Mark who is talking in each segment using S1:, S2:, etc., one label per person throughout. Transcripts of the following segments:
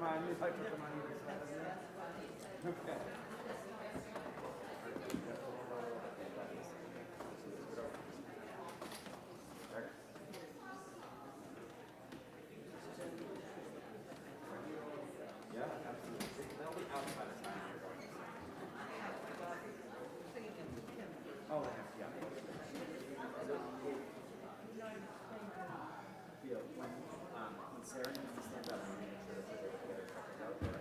S1: mind if I put them on either side of you? Okay. Yeah, absolutely. They'll be out by the time you're going. Oh, yeah. Yeah, when Sarah needs to stand up, we make sure that they get her checked out there.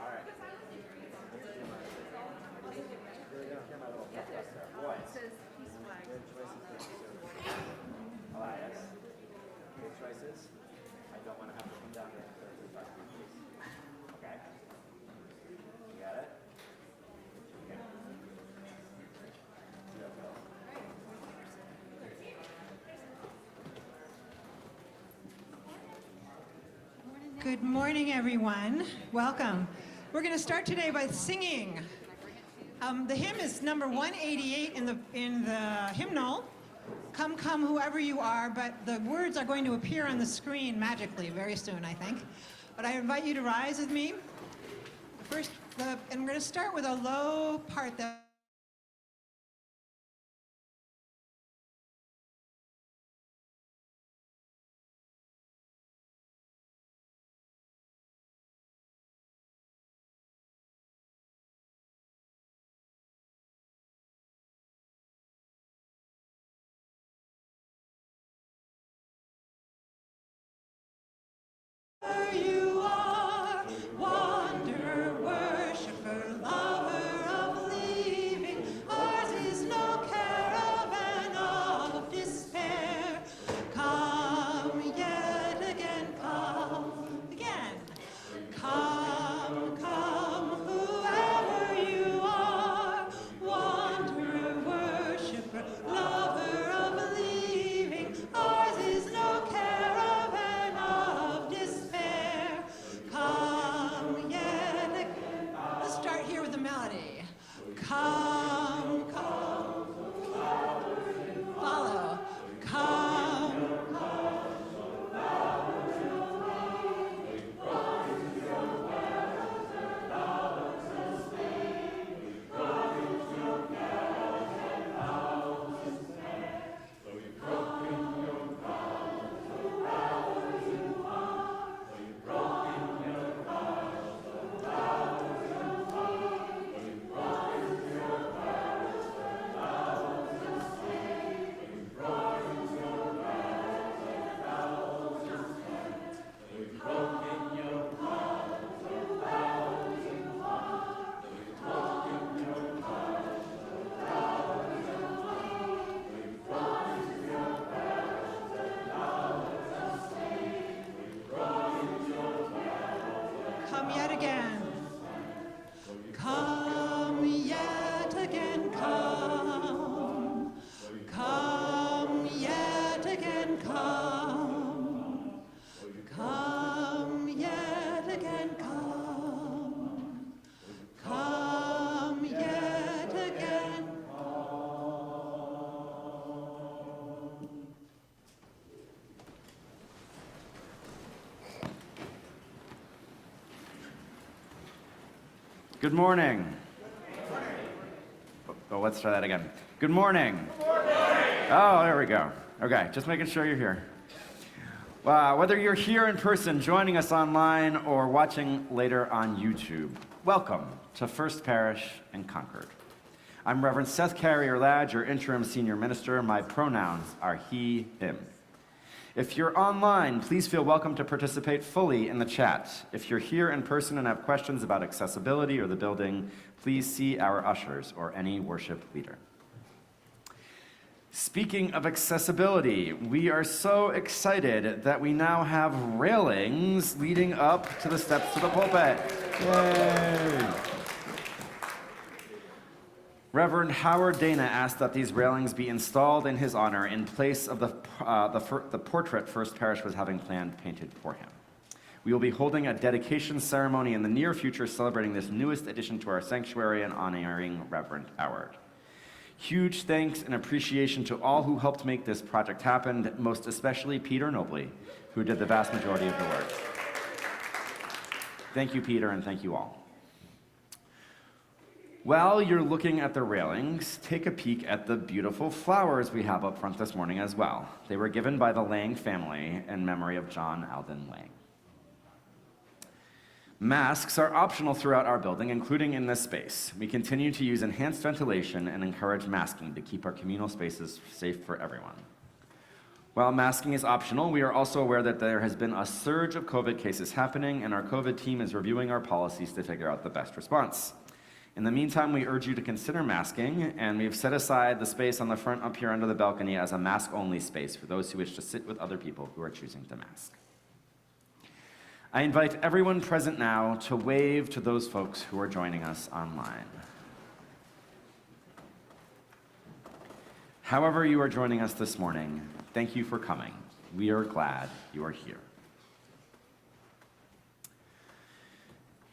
S1: All right. Boys. Good choices. I don't want to have to come down here and talk to you, please. Okay. You got it? Okay.
S2: Good morning, everyone. Welcome. We're going to start today by singing. The hymn is number 188 in the hymnal. Come, come, whoever you are, but the words are going to appear on the screen magically very soon, I think. But I invite you to rise with me. And we're going to start with a low part that you are, wanderer, worshiper, lover of leaving. Ours is no caravan of despair. Come yet again, come again. Come, come, whoever you are, wanderer, worshiper, lover of leaving. Ours is no caravan of despair. Come yet again. Let's start here with the melody. Come, come, follow. Come, come yet again. Come yet again, come. Come yet again, come. Come yet again, come. Come yet again.
S1: Good morning. Oh, let's try that again. Good morning. Good morning. Oh, there we go. Okay, just making sure you're here. Whether you're here in person, joining us online, or watching later on YouTube, welcome to First Parish in Concord. I'm Reverend Seth Carrier-Ladd, your interim senior minister. My pronouns are he, him. If you're online, please feel welcome to participate fully in the chat. If you're here in person and have questions about accessibility or the building, please see our ushers or any worship leader. Speaking of accessibility, we are so excited that we now have railings leading up to the steps to the pulpit. Yay! Reverend Howard Dana asked that these railings be installed in his honor in place of the portrait First Parish was having planned painted for him. We will be holding a dedication ceremony in the near future celebrating this newest addition to our sanctuary and honoring Reverend Howard. Huge thanks and appreciation to all who helped make this project happen, most especially Peter Nobley, who did the vast majority of the work. Thank you, Peter, and thank you all. While you're looking at the railings, take a peek at the beautiful flowers we have up front this morning as well. They were given by the Lang family in memory of John Alden Lang. Masks are optional throughout our building, including in this space. We continue to use enhanced ventilation and encourage masking to keep our communal spaces safe for everyone. While masking is optional, we are also aware that there has been a surge of COVID cases happening, and our COVID team is reviewing our policies to figure out the best response. In the meantime, we urge you to consider masking, and we've set aside the space on the front up here under the balcony as a mask-only space for those who wish to sit with other people who are choosing to mask. I invite everyone present now to wave to those folks who are joining us online. However you are joining us this morning, thank you for coming. We are glad you are here.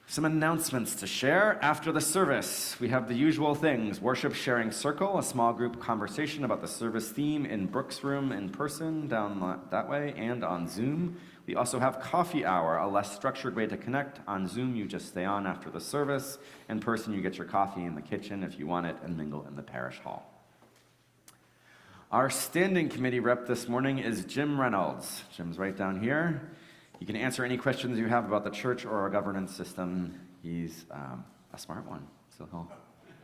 S1: Some announcements to share. After the service, we have the usual things: worship sharing circle, a small group conversation about the service theme in Brooks' room in person down that way and on Zoom. We also have coffee hour, a less structured way to connect. On Zoom, you just stay on after the service. In person, you get your coffee in the kitchen if you want it and mingle in the parish hall. Our standing committee rep this morning is Jim Reynolds. Jim's right down here. He can answer any questions you have about the church or our governance system. He's a smart one, so he'll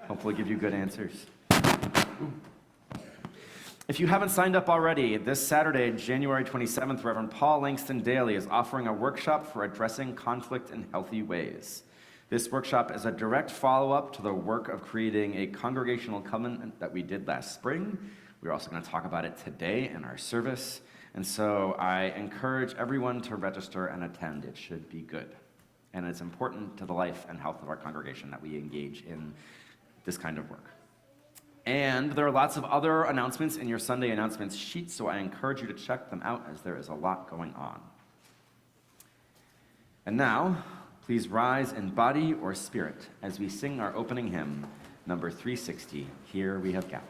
S1: hopefully give you good answers. Ooh. If you haven't signed up already, this Saturday, January 27th, Reverend Paul Langston Daly is offering a workshop for addressing conflict in healthy ways. This workshop is a direct follow-up to the work of creating a congregational covenant that we did last spring. We're also going to talk about it today in our service. And so I encourage everyone to register and attend. It should be good. And it's important to the life and health of our congregation that we engage in this kind of work. And there are lots of other announcements in your Sunday announcements sheet, so I encourage you to check them out as there is a lot going on. And now, please rise in body or spirit as we sing our opening hymn, number 360, Here We Have Gathered.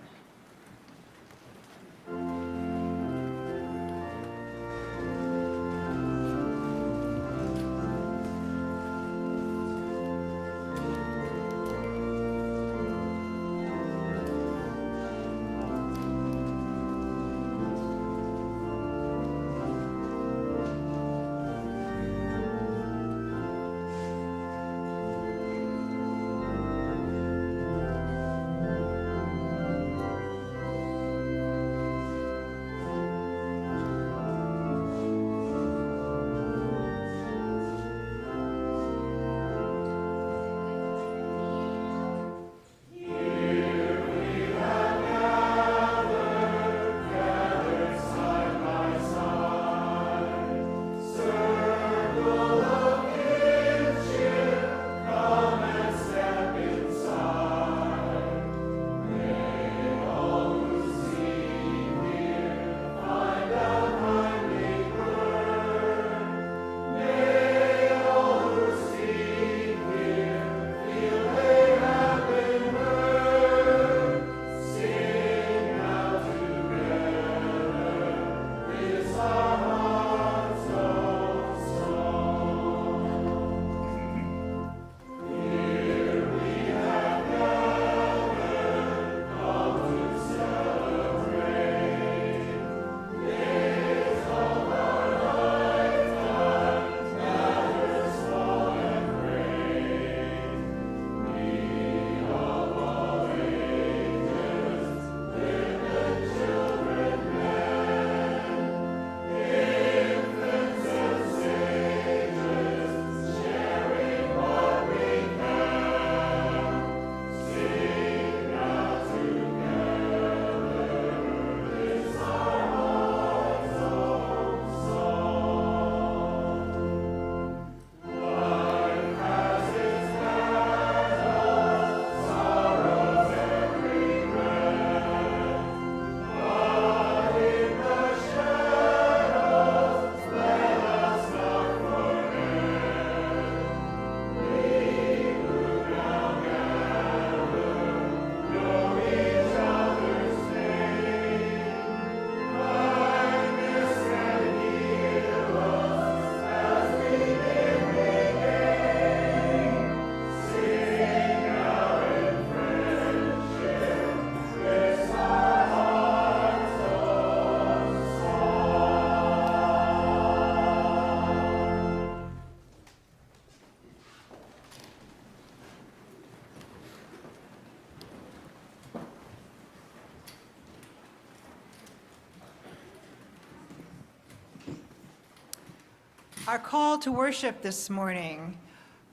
S2: Our call to worship this morning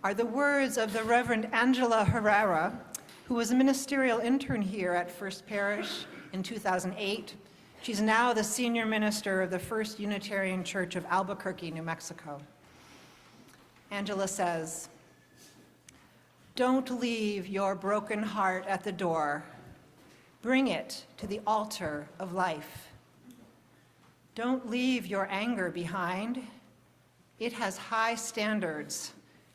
S2: are the words of the Reverend Angela Herrera, who was a ministerial intern here at First Parish in 2008. She's now the senior minister of the First Unitarian Church of Albuquerque, New Mexico. Angela says, "Don't leave your broken heart at the door. Bring it to the altar of life. Don't leave your anger behind. It has high standards,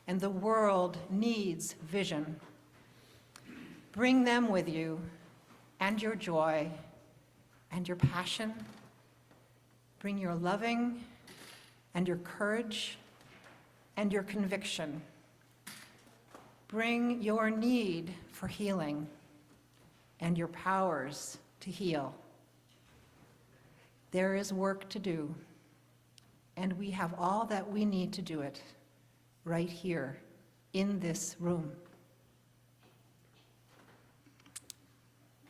S2: and the world needs vision. Bring them with you, and your joy, and your passion. Bring your loving, and your courage, and your conviction. Bring your need for healing, and your powers to heal. There is work to do, and we have all that we need to do it right here in this room."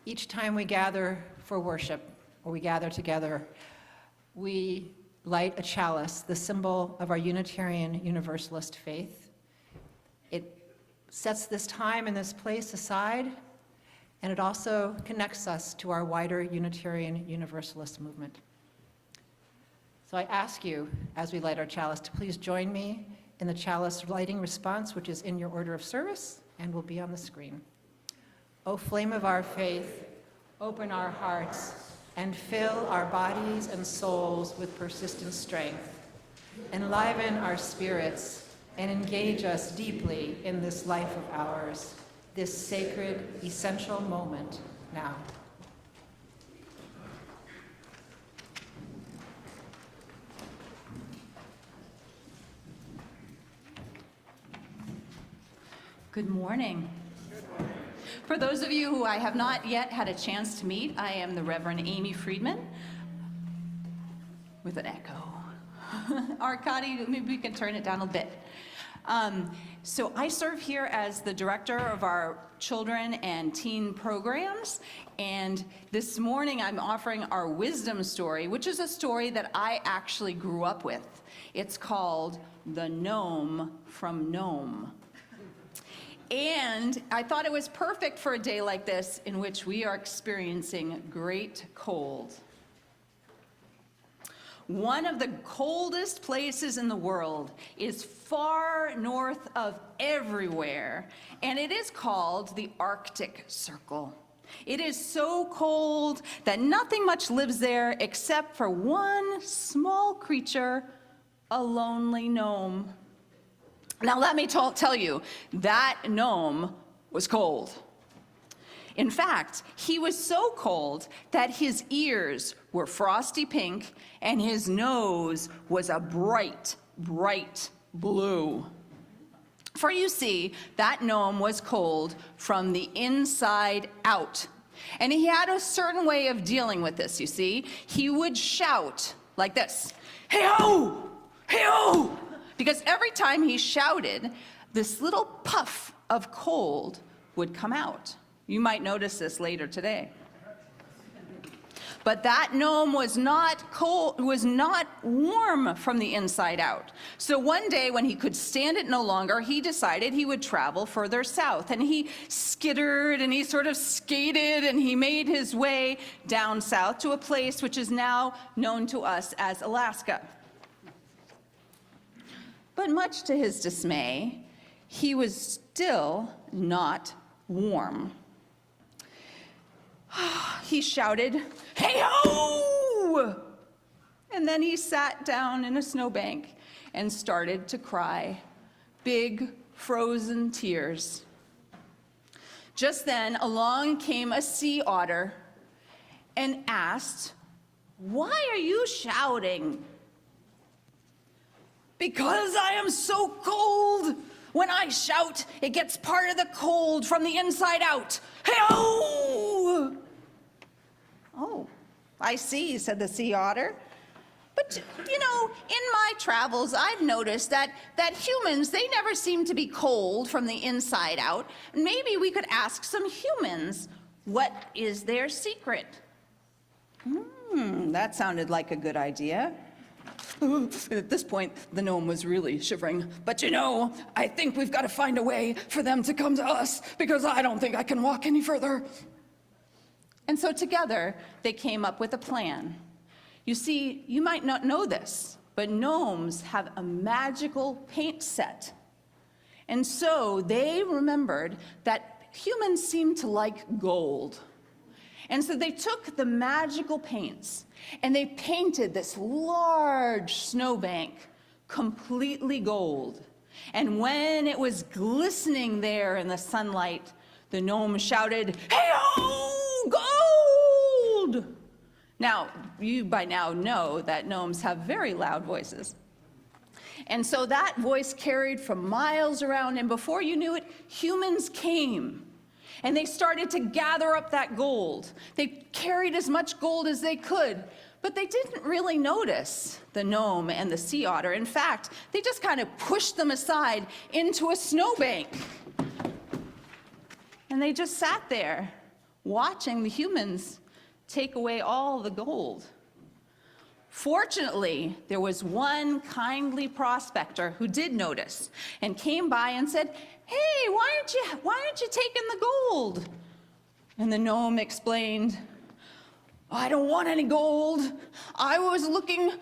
S2: Each time we gather for worship, or we gather together, we light a chalice, the symbol of our Unitarian Universalist faith. It sets this time and this place aside, and it also connects us to our wider Unitarian Universalist movement. So I ask you, as we light our chalice, to please join me in the chalice lighting response, which is in your order of service and will be on the screen. O flame of our faith, open our hearts and fill our bodies and souls with persistent strength. Enliven our spirits and engage us deeply in this life of ours, this sacred, essential moment now.
S3: Good morning. For those of you who I have not yet had a chance to meet, I am the Reverend Amy Friedman, with an echo. Arkady, maybe we can turn it down a bit. So I serve here as the director of our children and teen programs, and this morning I'm offering our wisdom story, which is a story that I actually grew up with. It's called The Gnome from Nome. And I thought it was perfect for a day like this in which we are experiencing great cold. One of the coldest places in the world is far north of everywhere, and it is called the Arctic Circle. It is so cold that nothing much lives there except for one small creature, a lonely gnome. Now let me tell you, that gnome was cold. In fact, he was so cold that his ears were frosty pink and his nose was a bright, bright blue. For you see, that gnome was cold from the inside out. And he had a certain way of dealing with this, you see. He would shout like this, "Hey-ho! Hey-ho!" Because every time he shouted, this little puff of cold would come out. You might notice this later today. But that gnome was not warm from the inside out. So one day when he could stand it no longer, he decided he would travel further south. And he skittered and he sort of skated and he made his way down south to a place which is now known to us as Alaska. But much to his dismay, he was still not warm. He shouted, "Hey-ho!" And then he sat down in a snowbank and started to cry, big frozen tears. Just then, along came a sea otter and asked, "Why are you shouting?" "Because I am so cold. When I shout, it gets part of the cold from the inside out. Hey-oh!" "Oh, I see," said the sea otter. "But, you know, in my travels, I've noticed that humans, they never seem to be cold from the inside out. Maybe we could ask some humans, what is their secret?" That sounded like a good idea. At this point, the gnome was really shivering. But you know, I think we've got to find a way for them to come to us, because I don't think I can walk any further. And so together, they came up with a plan. You see, you might not know this, but gnomes have a magical paint set. And so they remembered that humans seem to like gold. And so they took the magical paints and they painted this large snowbank completely gold. And when it was glistening there in the sunlight, the gnome shouted, "Hey-ho, gold!" Now, you by now know that gnomes have very loud voices. And so that voice carried for miles around, and before you knew it, humans came. And they started to gather up that gold. They carried as much gold as they could, but they didn't really notice the gnome and the sea otter. In fact, they just kind of pushed them aside into a snowbank. And they just sat there, watching the humans take away all the gold. Fortunately, there was one kindly prospector who did notice and came by and said, "Hey, why aren't you taking the gold?" And the gnome explained, "I don't want any gold. I was looking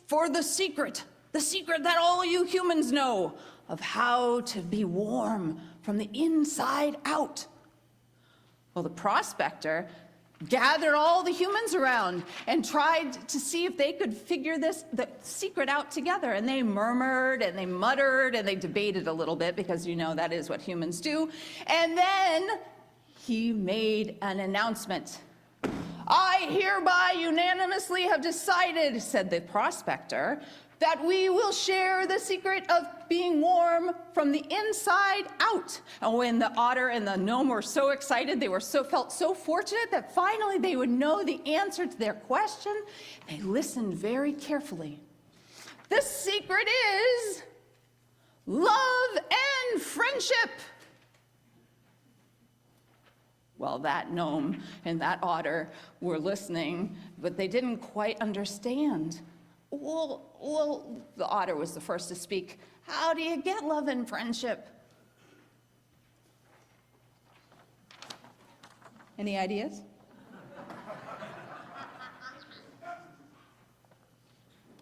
S3: for the secret that all you humans know of how to be warm from the inside out." Well, the prospector gathered all the humans around and tried to see if they could figure the secret out together. And they murmured and they muttered and they debated a little bit, because you know that is what humans do. And then he made an announcement. "I hereby unanimously have decided," said the prospector, "that we will share the secret of being warm from the inside out." And when the otter and the gnome were so excited, they felt so fortunate that finally they would know the answer to their question, they listened very carefully. "The secret is love and friendship." Well, that gnome and that otter were listening, but they didn't quite understand. Well, the otter was the first to speak. "How do you get love and friendship?" Any ideas?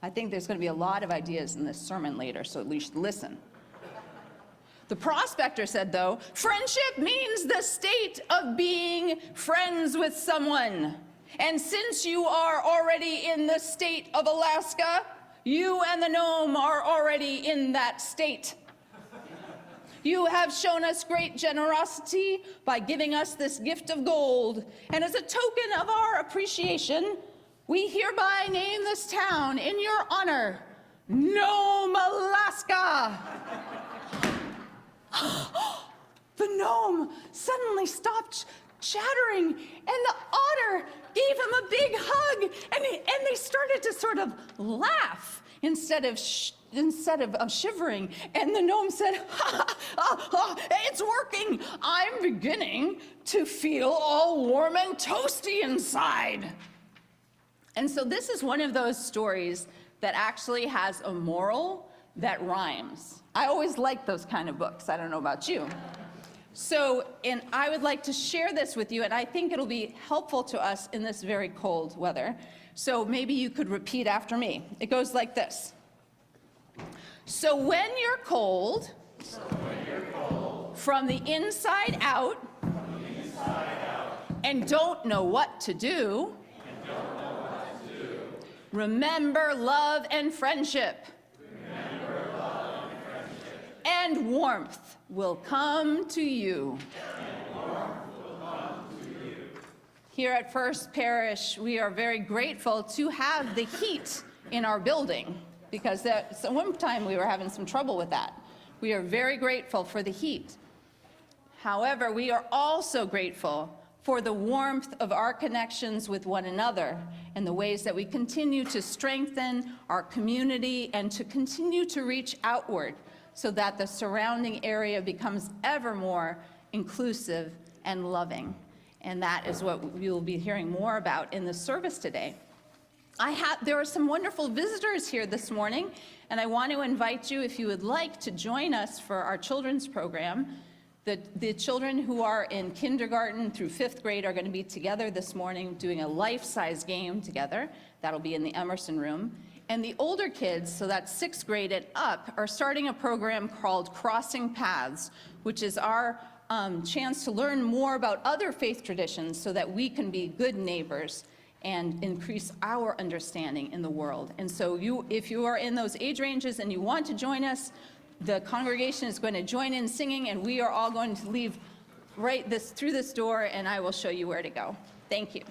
S3: I think there's going to be a lot of ideas in this sermon later, so at least listen. The prospector said, though, "Friendship means the state of being friends with someone. And since you are already in the state of Alaska, you and the gnome are already in that state. You have shown us great generosity by giving us this gift of gold. And as a token of our appreciation, we hereby name this town in your honor, Gnome, Alaska." The gnome suddenly stopped chattering, and the otter gave him a big hug, and they started to sort of laugh instead of shivering. And the gnome said, "It's working. I'm beginning to feel all warm and toasty inside." And so this is one of those stories that actually has a moral that rhymes. I always like those kind of books. I don't know about you. So, and I would like to share this with you, and I think it'll be helpful to us in this very cold weather. So maybe you could repeat after me. It goes like this. So when you're cold, from the inside out, and don't know what to do, remember love and friendship. And warmth will come to you. Here at First Parish, we are very grateful to have the heat in our building, because at one time we were having some trouble with that. We are very grateful for the heat. However, we are also grateful for the warmth of our connections with one another and the ways that we continue to strengthen our community and to continue to reach outward, so that the surrounding area becomes ever more inclusive and loving. And that is what we will be hearing more about in the service today. There are some wonderful visitors here this morning, and I want to invite you, if you would like, to join us for our children's program. The children who are in kindergarten through 5th grade are going to be together this morning doing a life-size game together. That'll be in the Emerson room. And the older kids, so that's 6th grade and up, are starting a program called Crossing Paths, which is our chance to learn more about other faith traditions so that we can be good neighbors and increase our understanding in the world. And so if you are in those age ranges and you want to join us, the congregation is going to join in singing, and we are all going to leave through this door, and I will show you where to go. Thank you.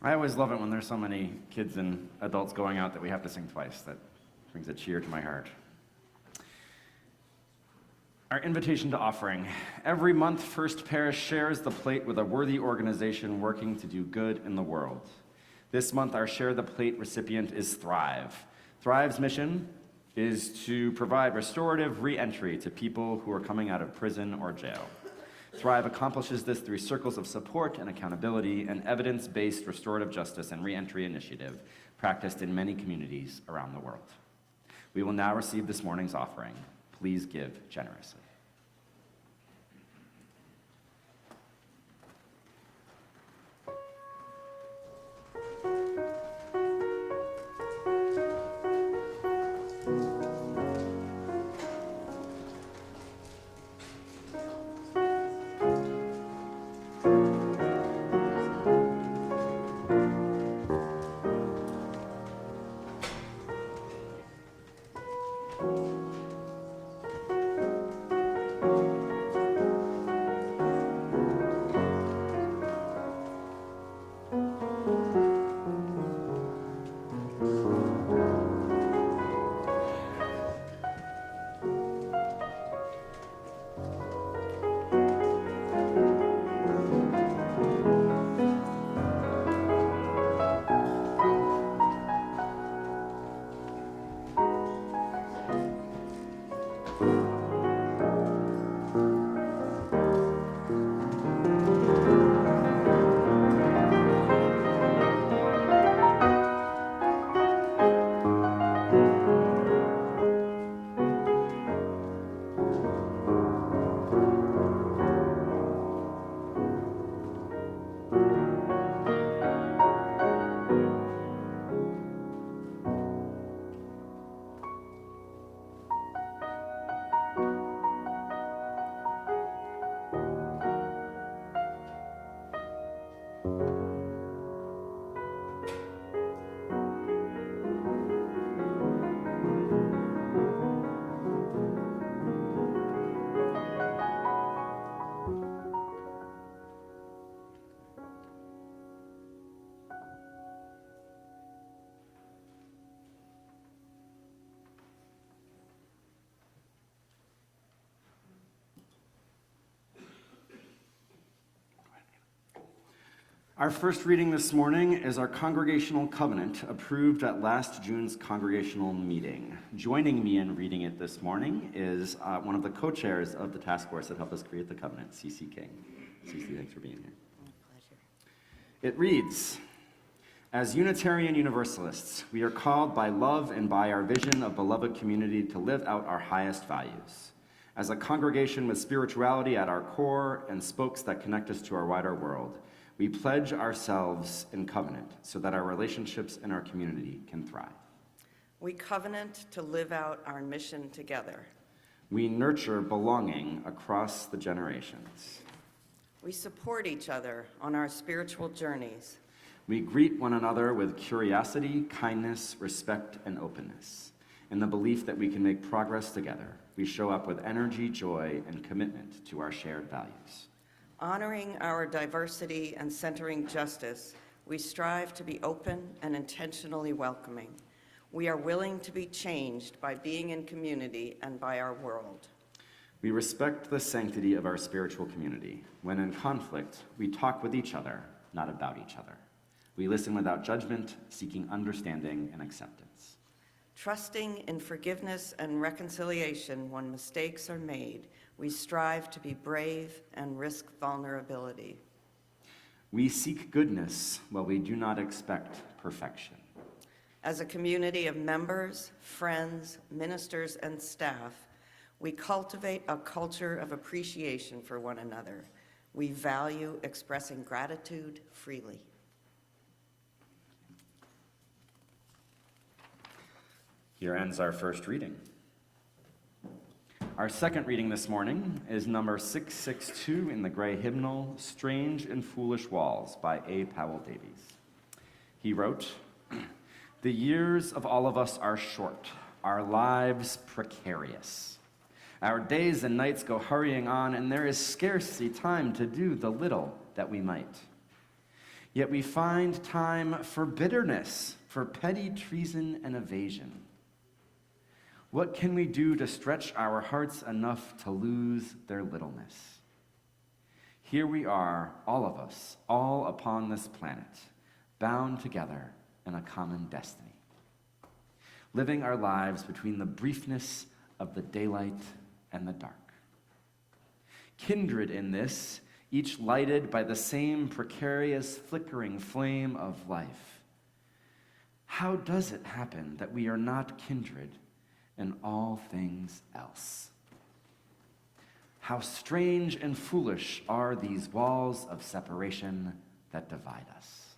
S1: I always love it when there's so many kids and adults going out that we have to sing twice. That brings a cheer to my heart. Our invitation to offering. Every month, First Parish shares the plate with a worthy organization working to do good in the world. This month, our Share the Plate recipient is Thrive. Thrive's mission is to provide restorative re-entry to people who are coming out of prison or jail. Thrive accomplishes this through circles of support and accountability, an evidence-based restorative justice and re-entry initiative practiced in many communities around the world. We will now receive this morning's offering. Please give generously. Our first reading this morning is our Congregational Covenant, approved at last June's Congregational Meeting. Joining me in reading it this morning is one of the co-chairs of the task force that helped us create the covenant, Cece King. Cece, thanks for being here.
S4: My pleasure.
S1: It reads, as Unitarian Universalists, we are called by love and by our vision of beloved community to live out our highest values. As a congregation with spirituality at our core and spokes that connect us to our wider world, we pledge ourselves in covenant so that our relationships and our community can thrive.
S4: We covenant to live out our mission together.
S1: We nurture belonging across the generations.
S4: We support each other on our spiritual journeys.
S1: We greet one another with curiosity, kindness, respect, and openness. In the belief that we can make progress together, we show up with energy, joy, and commitment to our shared values.
S4: Honoring our diversity and centering justice, we strive to be open and intentionally welcoming. We are willing to be changed by being in community and by our world.
S1: We respect the sanctity of our spiritual community. When in conflict, we talk with each other, not about each other. We listen without judgment, seeking understanding and acceptance.
S4: Trusting in forgiveness and reconciliation when mistakes are made, we strive to be brave and risk vulnerability.
S1: We seek goodness while we do not expect perfection.
S4: As a community of members, friends, ministers, and staff, we cultivate a culture of appreciation for one another. We value expressing gratitude freely.
S1: Here ends our first reading. Our second reading this morning is number 662 in the gray hymnal, Strange and Foolish Walls by A. Powell Davies. He wrote, "The years of all of us are short, our lives precarious. Our days and nights go hurrying on, and there is scarcely time to do the little that we might. Yet we find time for bitterness, for petty treason and evasion. What can we do to stretch our hearts enough to lose their littleness? Here we are, all of us, all upon this planet, bound together in a common destiny, living our lives between the briefness of the daylight and the dark. Kindred in this, each lighted by the same precarious, flickering flame of life. How does it happen that we are not kindred in all things else? How strange and foolish are these walls of separation that divide us."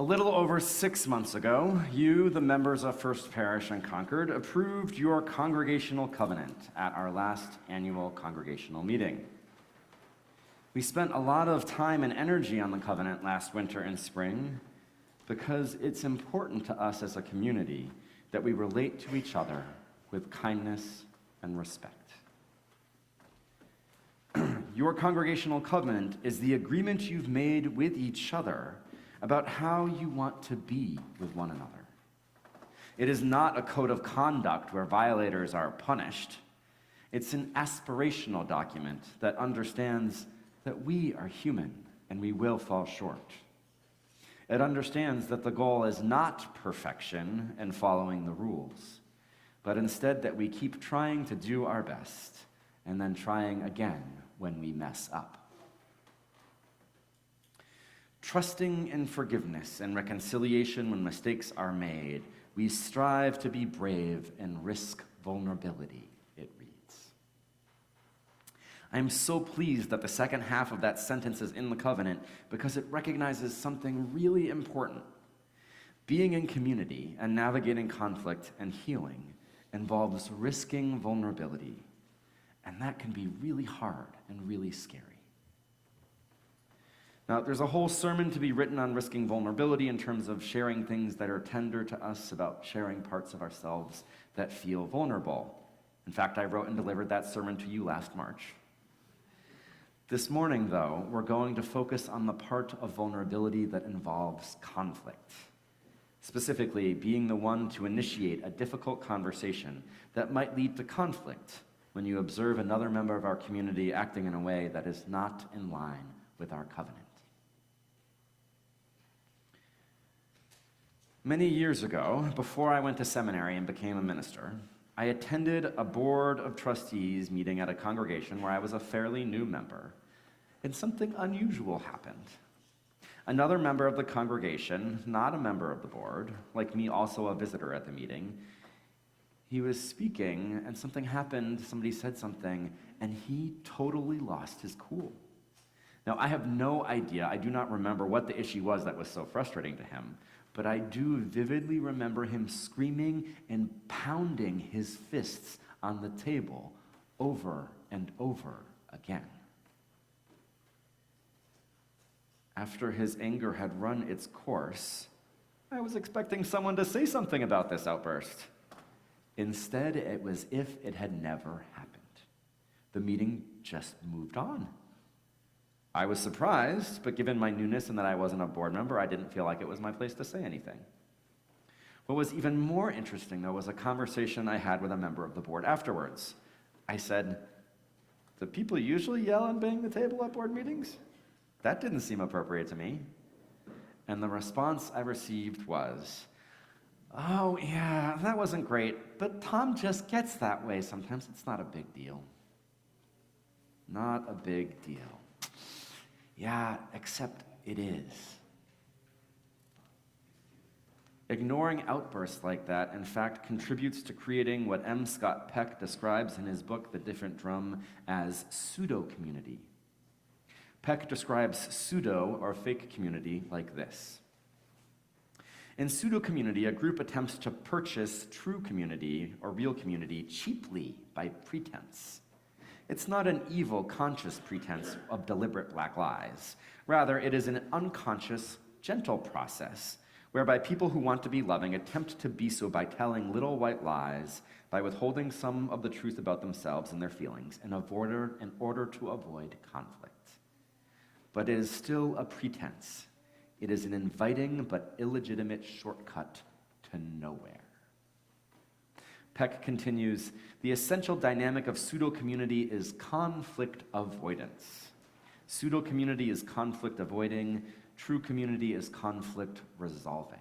S1: A little over 6 months ago, you, the members of First Parish in Concord, approved your congregational covenant at our last annual congregational meeting. We spent a lot of time and energy on the covenant last winter and spring because it's important to us as a community that we relate to each other with kindness and respect. Your congregational covenant is the agreement you've made with each other about how you want to be with one another. It is not a code of conduct where violators are punished. It's an aspirational document that understands that we are human and we will fall short. It understands that the goal is not perfection and following the rules, but instead that we keep trying to do our best and then trying again when we mess up. Trusting in forgiveness and reconciliation when mistakes are made, we strive to be brave and risk vulnerability, it reads. I am so pleased that the second half of that sentence is in the covenant because it recognizes something really important. Being in community and navigating conflict and healing involves risking vulnerability, and that can be really hard and really scary. Now, there's a whole sermon to be written on risking vulnerability in terms of sharing things that are tender to us, about sharing parts of ourselves that feel vulnerable. In fact, I wrote and delivered that sermon to you last March. This morning, though, we're going to focus on the part of vulnerability that involves conflict. Specifically, being the one to initiate a difficult conversation that might lead to conflict when you observe another member of our community acting in a way that is not in line with our covenant. Many years ago, before I went to seminary and became a minister, I attended a board of trustees meeting at a congregation where I was a fairly new member, and something unusual happened. Another member of the congregation, not a member of the board, like me, also a visitor at the meeting, he was speaking and something happened, somebody said something, and he totally lost his cool. Now, I have no idea, I do not remember what the issue was that was so frustrating to him, but I do vividly remember him screaming and pounding his fists on the table over and over again. After his anger had run its course, I was expecting someone to say something about this outburst. Instead, it was as if it had never happened. The meeting just moved on. I was surprised, but given my newness and that I wasn't a board member, I didn't feel like it was my place to say anything. What was even more interesting, though, was a conversation I had with a member of the board afterwards. I said, "Do people usually yell and bang the table at board meetings? That didn't seem appropriate to me." And the response I received was, "Oh, yeah, that wasn't great, but Tom just gets that way sometimes. It's not a big deal." Not a big deal. Yeah, except it is. Ignoring outbursts like that, in fact, contributes to creating what M. Scott Peck describes in his book, The Different Drum, as pseudo-community. Peck describes pseudo, or fake community, like this. In pseudo-community, a group attempts to purchase true community, or real community, cheaply by pretense. It's not an evil, conscious pretense of deliberate black lies. Rather, it is an unconscious, gentle process whereby people who want to be loving attempt to be so by telling little white lies, by withholding some of the truth about themselves and their feelings in order to avoid conflict. But it is still a pretense. It is an inviting but illegitimate shortcut to nowhere. Peck continues, the essential dynamic of pseudo-community is conflict avoidance. Pseudo-community is conflict avoiding. True community is conflict resolving.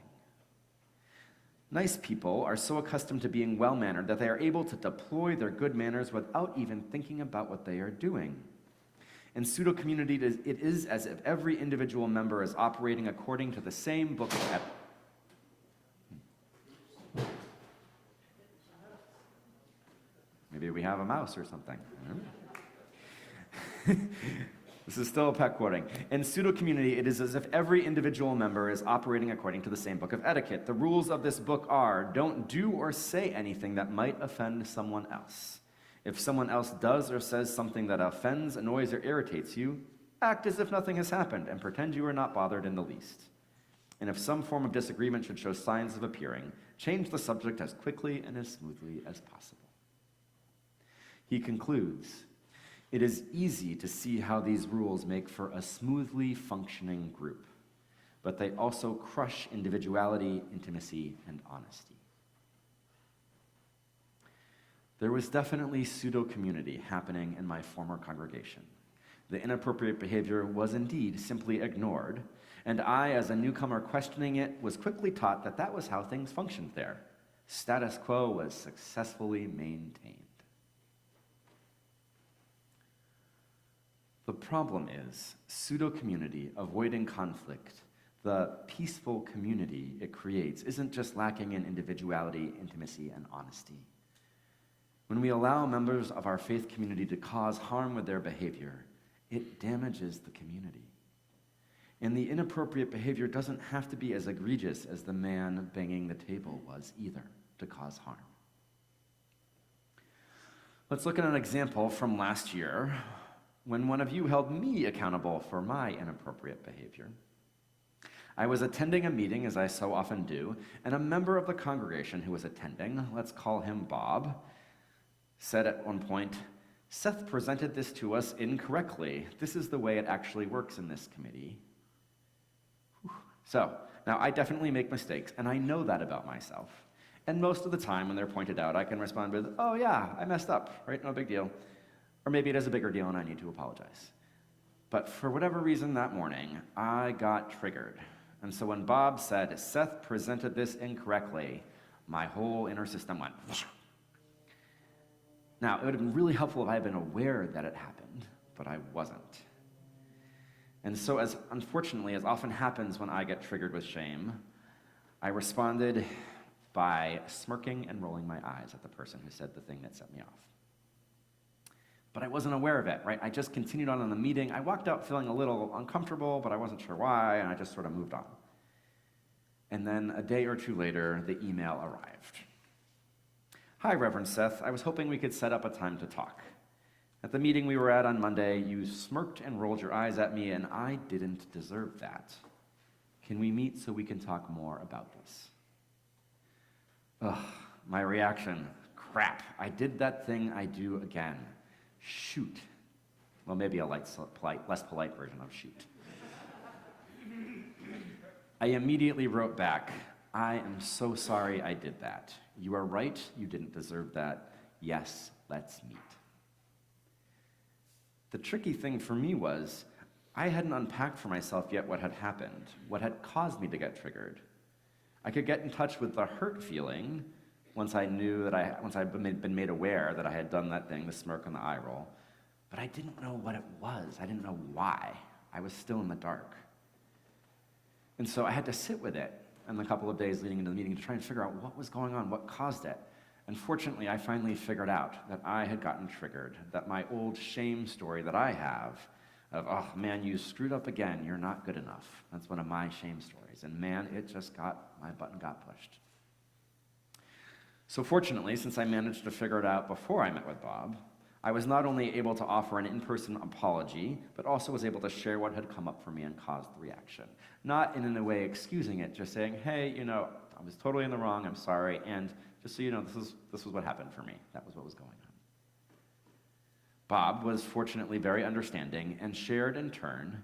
S1: Nice people are so accustomed to being well-mannered that they are able to deploy their good manners without even thinking about what they are doing. In pseudo-community, it is as if every individual member is operating according to the same book of ethics. Maybe we have a mouse or something. This is still a Peck quoting. In pseudo-community, it is as if every individual member is operating according to the same book of etiquette. The rules of this book are, don't do or say anything that might offend someone else. If someone else does or says something that offends, annoys, or irritates you, act as if nothing has happened and pretend you are not bothered in the least. And if some form of disagreement should show signs of appearing, change the subject as quickly and as smoothly as possible. He concludes, it is easy to see how these rules make for a smoothly functioning group, but they also crush individuality, intimacy, and honesty. There was definitely pseudo-community happening in my former congregation. The inappropriate behavior was indeed simply ignored, and I, as a newcomer questioning it, was quickly taught that that was how things functioned there. Status quo was successfully maintained. The problem is, pseudo-community, avoiding conflict, the peaceful community it creates, isn't just lacking in individuality, intimacy, and honesty. When we allow members of our faith community to cause harm with their behavior, it damages the community. And the inappropriate behavior doesn't have to be as egregious as the man banging the table was either to cause harm. Let's look at an example from last year when one of you held me accountable for my inappropriate behavior. I was attending a meeting, as I so often do, and a member of the congregation who was attending, let's call him Bob, said at one point, Seth presented this to us incorrectly. This is the way it actually works in this committee. So, now I definitely make mistakes, and I know that about myself. And most of the time when they're pointed out, I can respond with, oh yeah, I messed up, right? No big deal. Or maybe it is a bigger deal and I need to apologize. But for whatever reason that morning, I got triggered. And so when Bob said, Seth presented this incorrectly, my whole inner system went, Now, it would have been really helpful if I had been aware that it happened, but I wasn't. And so, as unfortunately, as often happens when I get triggered with shame, I responded by smirking and rolling my eyes at the person who said the thing that set me off. But I wasn't aware of it, right? I just continued on in the meeting. I walked out feeling a little uncomfortable, but I wasn't sure why, and I just sort of moved on. And then a day or two later, the email arrived. Hi, Reverend Seth. I was hoping we could set up a time to talk. At the meeting we were at on Monday, you smirked and rolled your eyes at me, and I didn't deserve that. Can we meet so we can talk more about this? Ugh, my reaction, crap, I did that thing I do again. Shoot. Well, maybe a less polite version of shoot. I immediately wrote back, I am so sorry I did that. You are right, you didn't deserve that. Yes, let's meet. The tricky thing for me was, I hadn't unpacked for myself yet what had happened, what had caused me to get triggered. I could get in touch with the hurt feeling once I'd been made aware that I had done that thing, the smirk and the eye roll, but I didn't know what it was. I didn't know why. I was still in the dark. And so I had to sit with it in the couple of days leading into the meeting to try and figure out what was going on, what caused it. And fortunately, I finally figured out that I had gotten triggered, that my old shame story that I have of, oh man, you screwed up again, you're not good enough. That's one of my shame stories. And man, my button got pushed. So fortunately, since I managed to figure it out before I met with Bob, I was not only able to offer an in-person apology, but also was able to share what had come up for me and caused the reaction. Not in a way excusing it, just saying, hey, I was totally in the wrong, I'm sorry, and just so you know, this was what happened for me. That was what was going on. Bob was fortunately very understanding and shared in turn,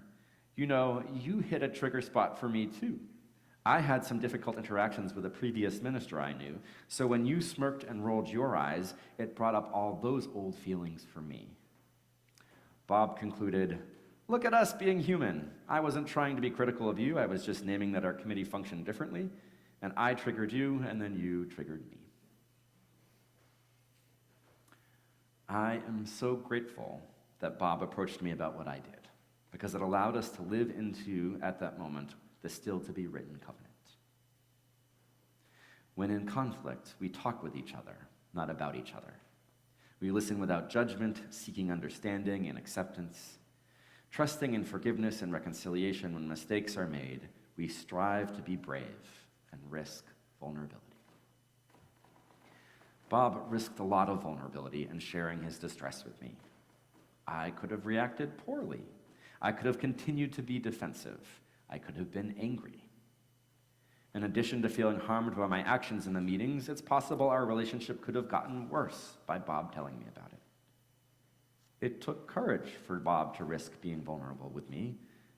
S1: you hit a trigger spot for me too. I had some difficult interactions with a previous minister I knew, so when you smirked and rolled your eyes, it brought up all those old feelings for me. Bob concluded, look at us being human. I wasn't trying to be critical of you, I was just naming that our committee functioned differently, and I triggered you, and then you triggered me. I am so grateful that Bob approached me about what I did, because it allowed us to live into, at that moment, the still-to-be-written covenant. When in conflict, we talk with each other, not about each other. We listen without judgment, seeking understanding and acceptance. Trusting in forgiveness and reconciliation when mistakes are made, we strive to be brave and risk vulnerability. Bob risked a lot of vulnerability in sharing his distress with me. I could have reacted poorly. I could have continued to be defensive. I could have been angry. In addition to feeling harmed by my actions in the meetings, it's possible our relationship could have gotten worse by Bob telling me about it. It took courage for Bob to risk being vulnerable with me,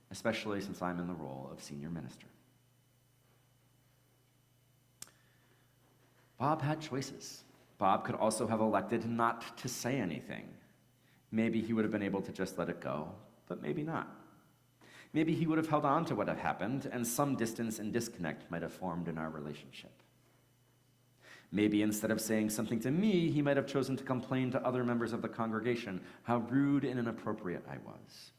S1: especially since I'm in the role of senior minister. Bob had choices. Bob could also have elected not to say anything. Maybe he would have been able to just let it go, but maybe not. Maybe he would have held on to what had happened, and some distance and disconnect might have formed in our relationship. Maybe instead of saying something to me, he might have chosen to complain to other members of the congregation how rude and inappropriate I was.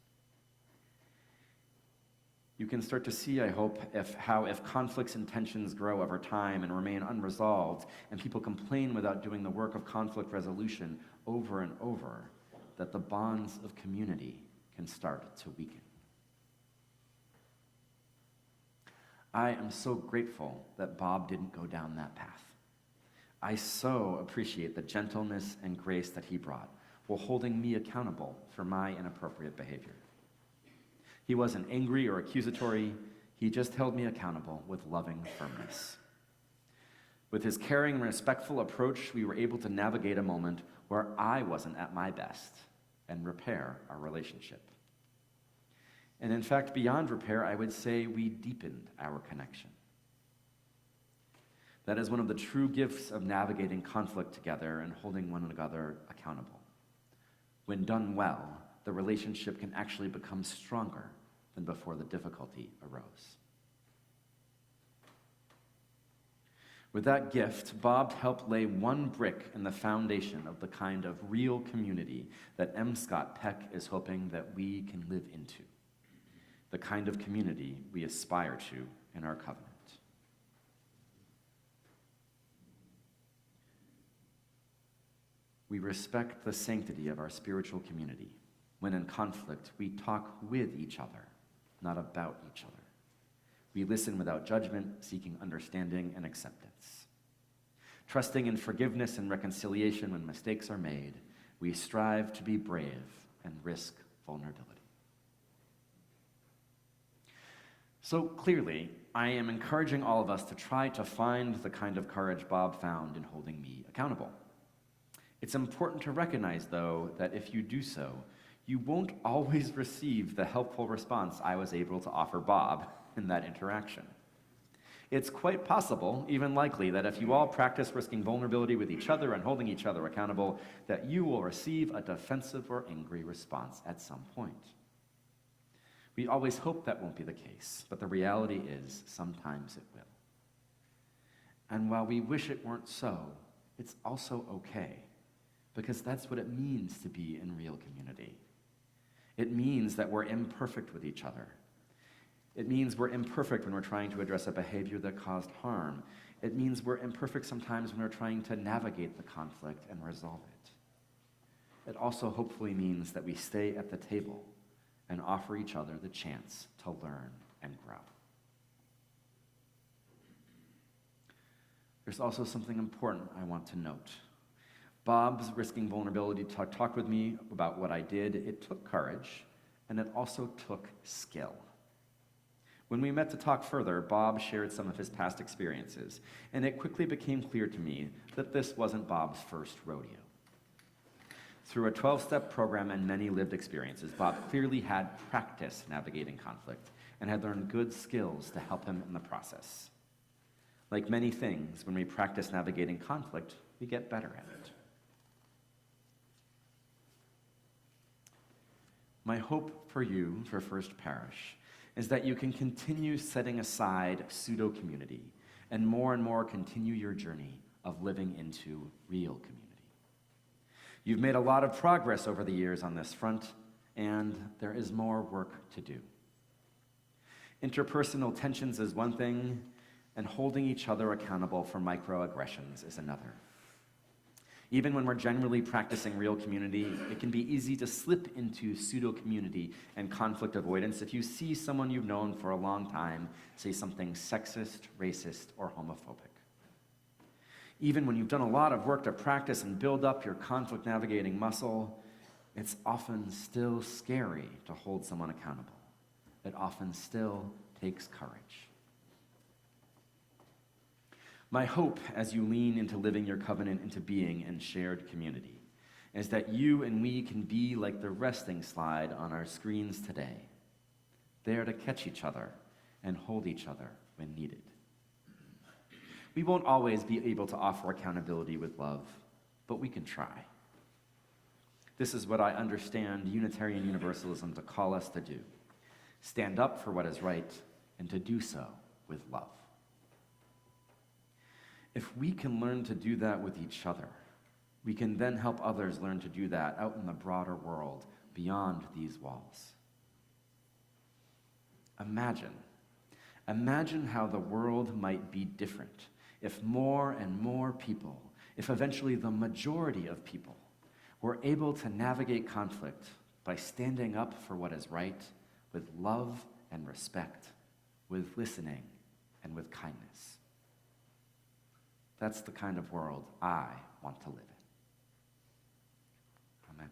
S1: You can start to see, I hope, how if conflicts and tensions grow over time and remain unresolved, and people complain without doing the work of conflict resolution over and over, that the bonds of community can start to weaken. I am so grateful that Bob didn't go down that path. I so appreciate the gentleness and grace that he brought while holding me accountable for my inappropriate behavior. He wasn't angry or accusatory. He just held me accountable with loving firmness. With his caring and respectful approach, we were able to navigate a moment where I wasn't at my best and repair our relationship. And in fact, beyond repair, I would say we deepened our connection. That is one of the true gifts of navigating conflict together and holding one another accountable. When done well, the relationship can actually become stronger than before the difficulty arose. With that gift, Bob helped lay one brick in the foundation of the kind of real community that M. Scott Peck is hoping that we can live into. The kind of community we aspire to in our covenant. We respect the sanctity of our spiritual community. When in conflict, we talk with each other, not about each other. We listen without judgment, seeking understanding and acceptance. Trusting in forgiveness and reconciliation when mistakes are made, we strive to be brave and risk vulnerability. So clearly, I am encouraging all of us to try to find the kind of courage Bob found in holding me accountable. It's important to recognize, though, that if you do so, you won't always receive the helpful response I was able to offer Bob in that interaction. It's quite possible, even likely, that if you all practice risking vulnerability with each other and holding each other accountable, that you will receive a defensive or angry response at some point. We always hope that won't be the case, but the reality is sometimes it will. And while we wish it weren't so, it's also okay, because that's what it means to be in real community. It means that we're imperfect with each other. It means we're imperfect when we're trying to address a behavior that caused harm. It means we're imperfect sometimes when we're trying to navigate the conflict and resolve it. It also hopefully means that we stay at the table and offer each other the chance to learn and grow. There's also something important I want to note. Bob's risking vulnerability to talk with me about what I did, it took courage, and it also took skill. When we met to talk further, Bob shared some of his past experiences, and it quickly became clear to me that this wasn't Bob's first rodeo. Through a 12-step program and many lived experiences, Bob clearly had practice navigating conflict and had learned good skills to help him in the process. Like many things, when we practice navigating conflict, we get better at it. My hope for you, for First Parish, is that you can continue setting aside pseudo-community and more continue your journey of living into real community. You've made a lot of progress over the years on this front, and there is more work to do. Interpersonal tensions is one thing, and holding each other accountable for microaggressions is another. Even when we're generally practicing real community, it can be easy to slip into pseudo-community and conflict avoidance if you see someone you've known for a long time say something sexist, racist, or homophobic. Even when you've done a lot of work to practice and build up your conflict navigating muscle, it's often still scary to hold someone accountable. It often still takes courage. My hope as you lean into living your covenant into being and shared community is that you and we can be like the resting slide on our screens today, there to catch each other and hold each other when needed. We won't always be able to offer accountability with love, but we can try. This is what I understand Unitarian Universalism to call us to do: stand up for what is right and to do so with love. If we can learn to do that with each other, we can then help others learn to do that out in the broader world beyond these walls. Imagine how the world might be different if more and more people, if eventually the majority of people, were able to navigate conflict by standing up for what is right with love and respect, with listening and with kindness. That's the kind of world I want to live in. Amen.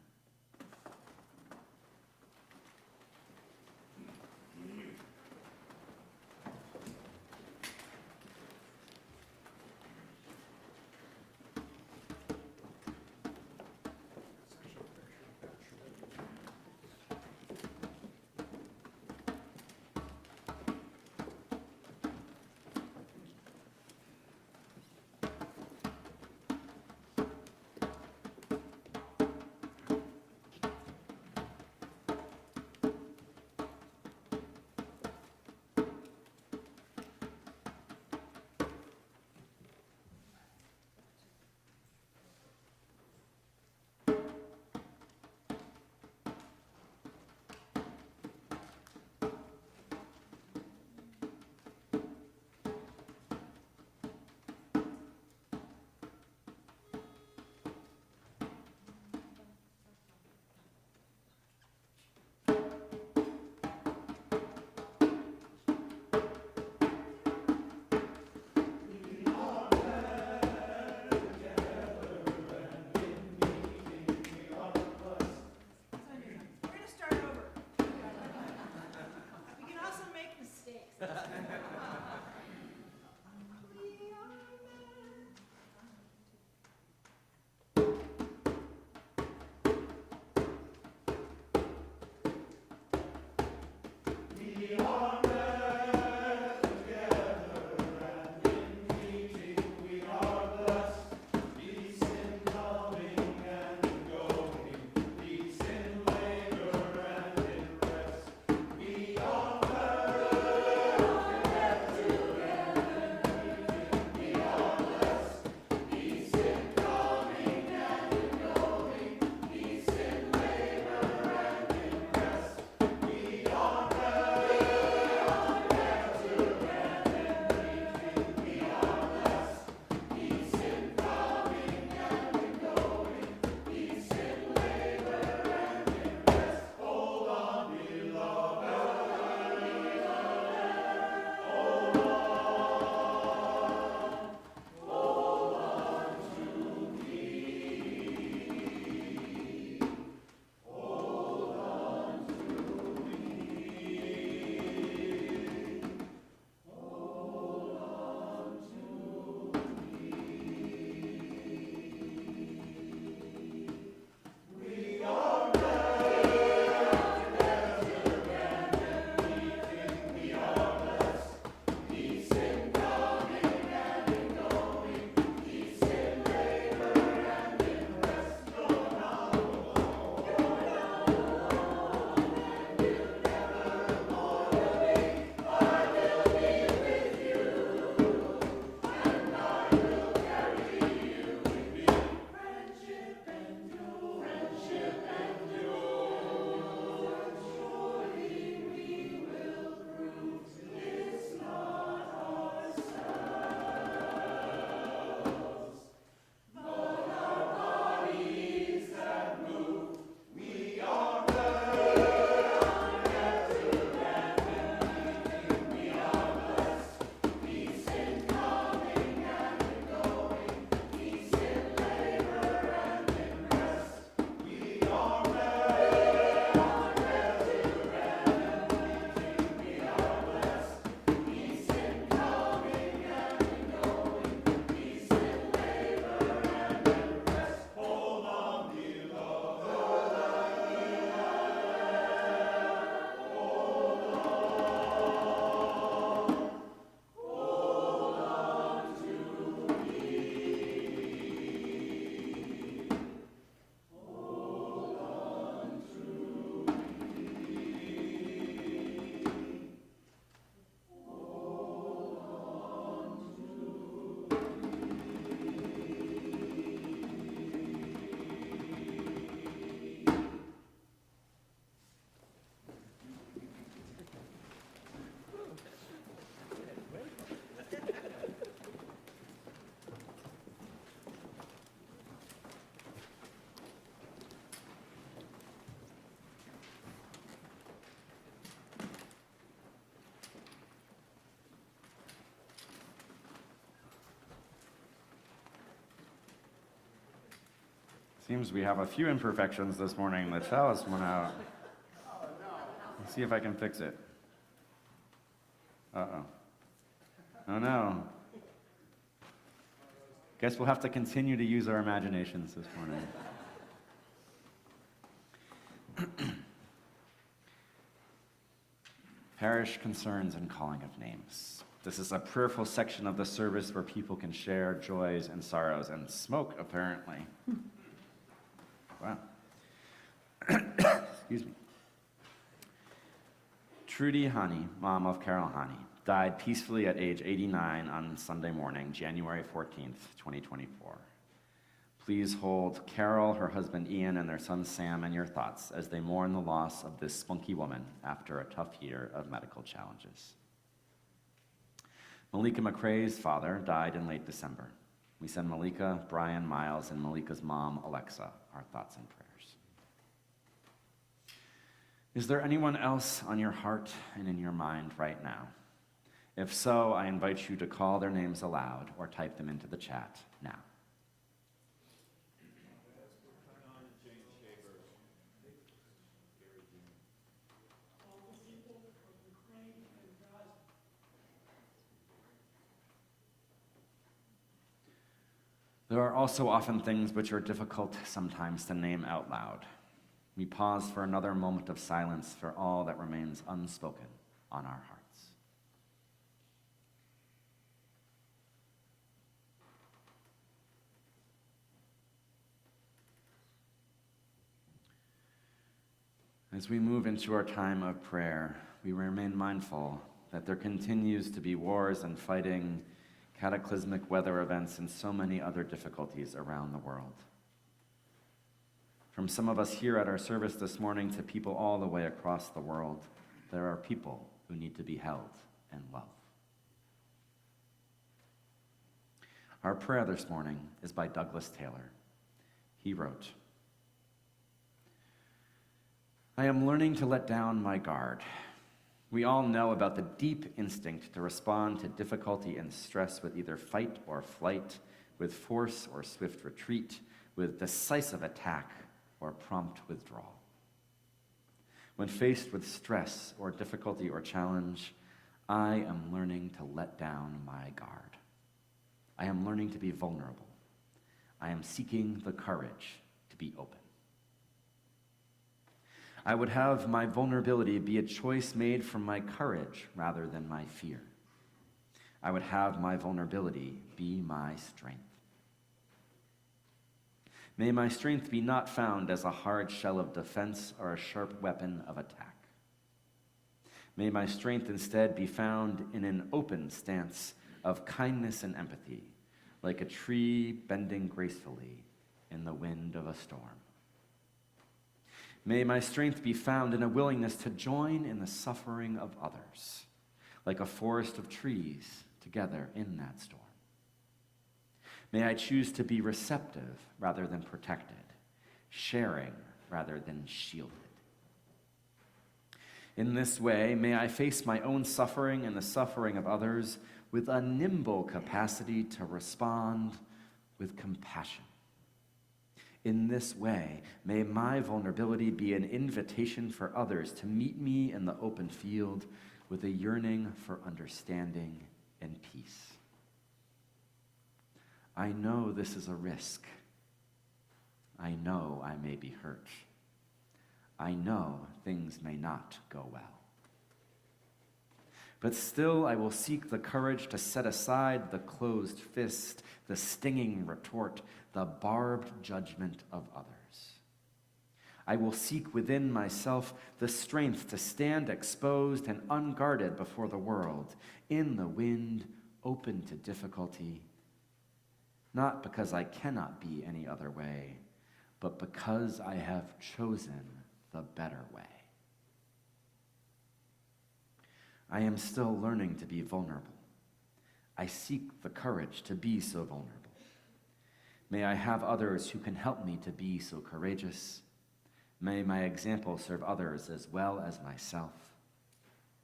S1: Seems we have a few imperfections this morning. The chalice went out. Let's see if I can fix it. Uh-oh. Oh no. Guess we'll have to continue to use our imaginations this morning. Parish concerns and calling of names. This is a prayerful section of the service where people can share joys and sorrows and smoke, apparently. Wow. Excuse me. Trudy Honey, mom of Carol Honey, died peacefully at age 89 on Sunday morning, January 14th, 2024. Please hold Carol, her husband Ian, and their son Sam in your thoughts as they mourn the loss of this spunky woman after a tough year of medical challenges. Malika McCrae's father died in late December. We send Malika, Brian, Miles, and Malika's mom, Alexa, our thoughts and prayers. Is there anyone else on your heart and in your mind right now? If so, I invite you to call their names aloud or type them into the chat now. There are also often things which are difficult sometimes to name out loud. We pause for another moment of silence for all that remains unspoken on our hearts. As we move into our time of prayer, we remain mindful that there continues to be wars and fighting, cataclysmic weather events, and so many other difficulties around the world. From some of us here at our service this morning to people all the way across the world, there are people who need to be held and loved. Our prayer this morning is by Douglas Taylor. He wrote, I am learning to let down my guard. We all know about the deep instinct to respond to difficulty and stress with either fight or flight, with force or swift retreat, with decisive attack or prompt withdrawal. When faced with stress or difficulty or challenge, I am learning to let down my guard. I am learning to be vulnerable. I am seeking the courage to be open. I would have my vulnerability be a choice made from my courage rather than my fear. I would have my vulnerability be my strength. May my strength be not found as a hard shell of defense or a sharp weapon of attack. May my strength instead be found in an open stance of kindness and empathy, like a tree bending gracefully in the wind of a storm. May my strength be found in a willingness to join in the suffering of others, like a forest of trees together in that storm. May I choose to be receptive rather than protected, sharing rather than shielded. In this way, may I face my own suffering and the suffering of others with a nimble capacity to respond with compassion. In this way, may my vulnerability be an invitation for others to meet me in the open field with a yearning for understanding and peace. I know this is a risk. I know I may be hurt. I know things may not go well. But still, I will seek the courage to set aside the closed fist, the stinging retort, the barbed judgment of others. I will seek within myself the strength to stand exposed and unguarded before the world, in the wind, open to difficulty, not because I cannot be any other way, but because I have chosen the better way. I am still learning to be vulnerable. I seek the courage to be so vulnerable. May I have others who can help me to be so courageous. May my example serve others as well as myself.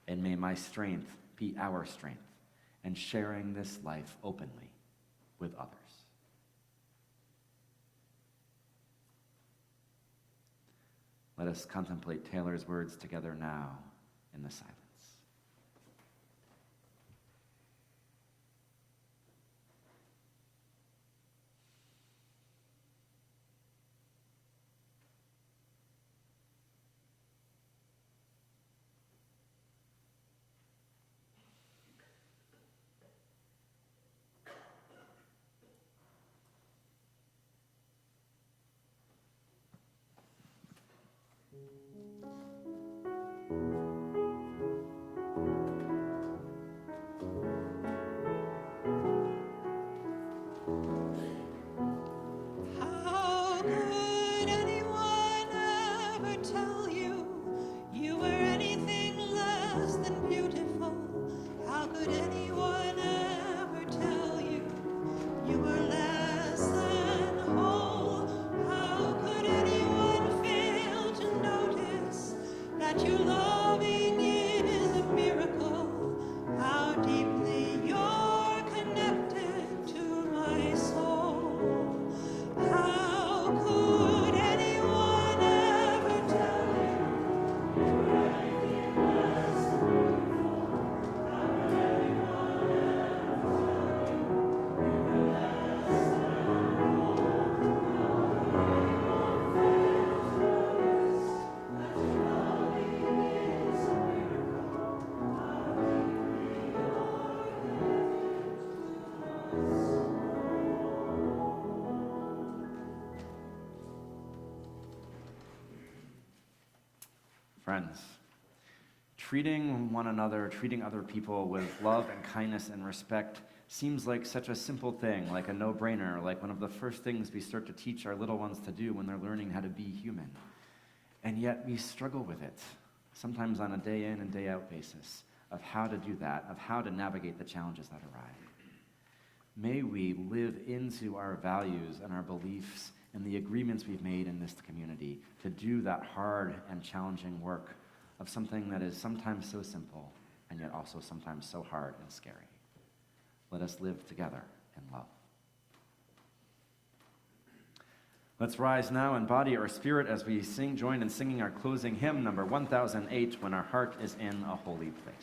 S1: And may my strength be our strength in sharing this life openly with others. Let us contemplate Taylor's words together now in the silence.
S2: How could anyone ever tell you you were anything less than beautiful? How could anyone ever tell you you were less than whole? How could anyone fail to notice that your loving is a miracle? How deeply you're connected to my soul. How could anyone ever tell you?
S1: Friends, treating one another, treating other people with love and kindness and respect seems like such a simple thing, like a no-brainer, like one of the first things we start to teach our little ones to do when they're learning how to be human. And yet we struggle with it, sometimes on a day in and day out basis, of how to do that, of how to navigate the challenges that arrive. May we live into our values and our beliefs and the agreements we've made in this community to do that hard and challenging work of something that is sometimes so simple and yet also sometimes so hard and scary. Let us live together in love. Let's rise now in body or spirit as we join in singing our closing hymn, number 1008, When Our Heart is in a Holy Place.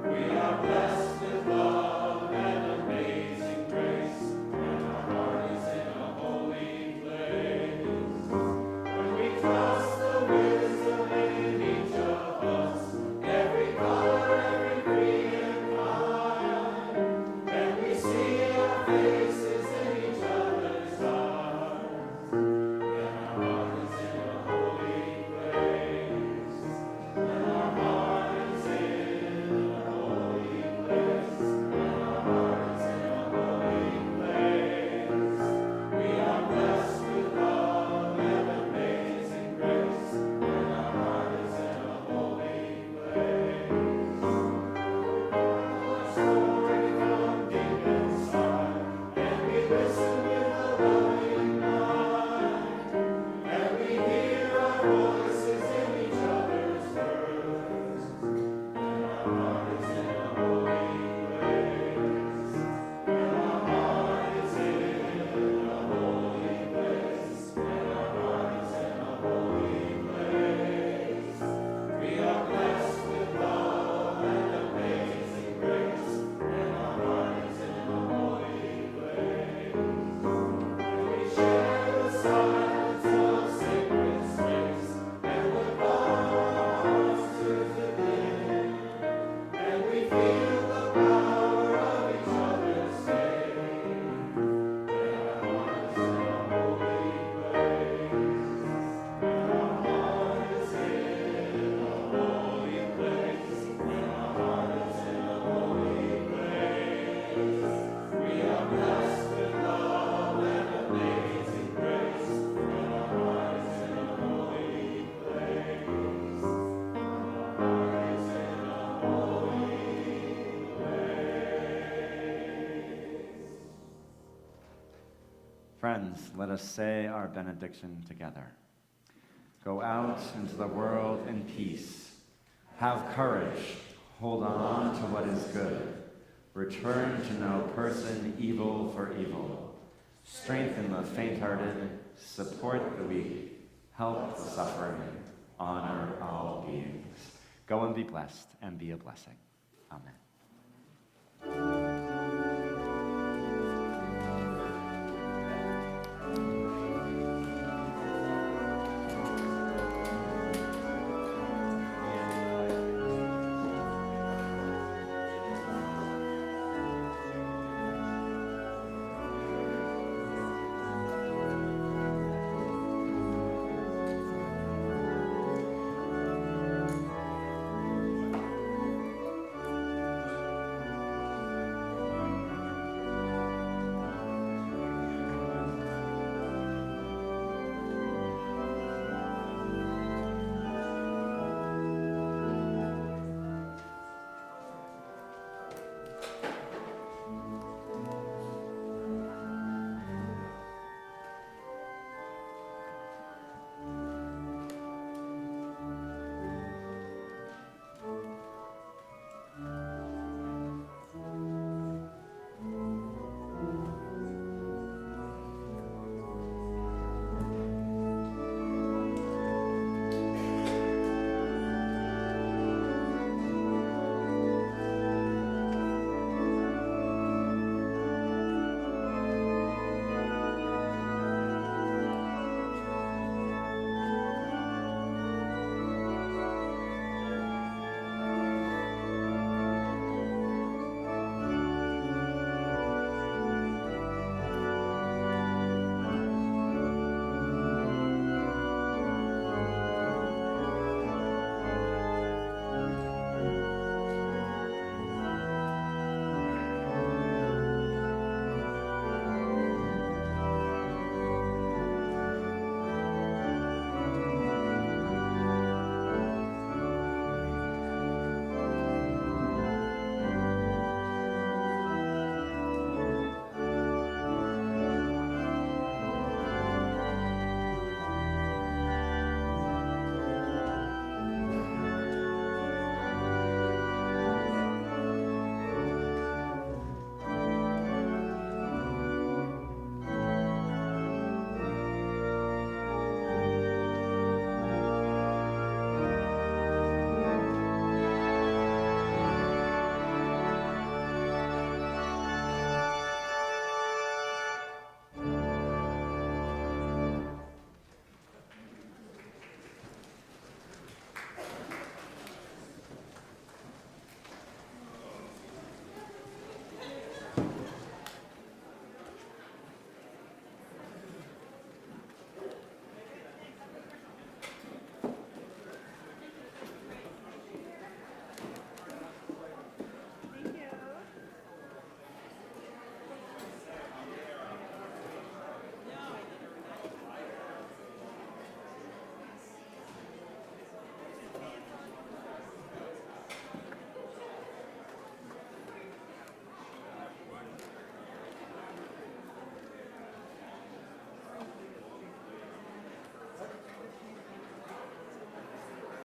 S5: We are blessed with love and amazing grace.
S1: Friends, let us say our benediction together. Go out into the world in peace. Have courage. Hold on to what is good. Return to no person evil for evil. Strengthen the faint-hearted. Support the weak. Help the suffering. Honor all beings. Go and be blessed and be a blessing. Amen.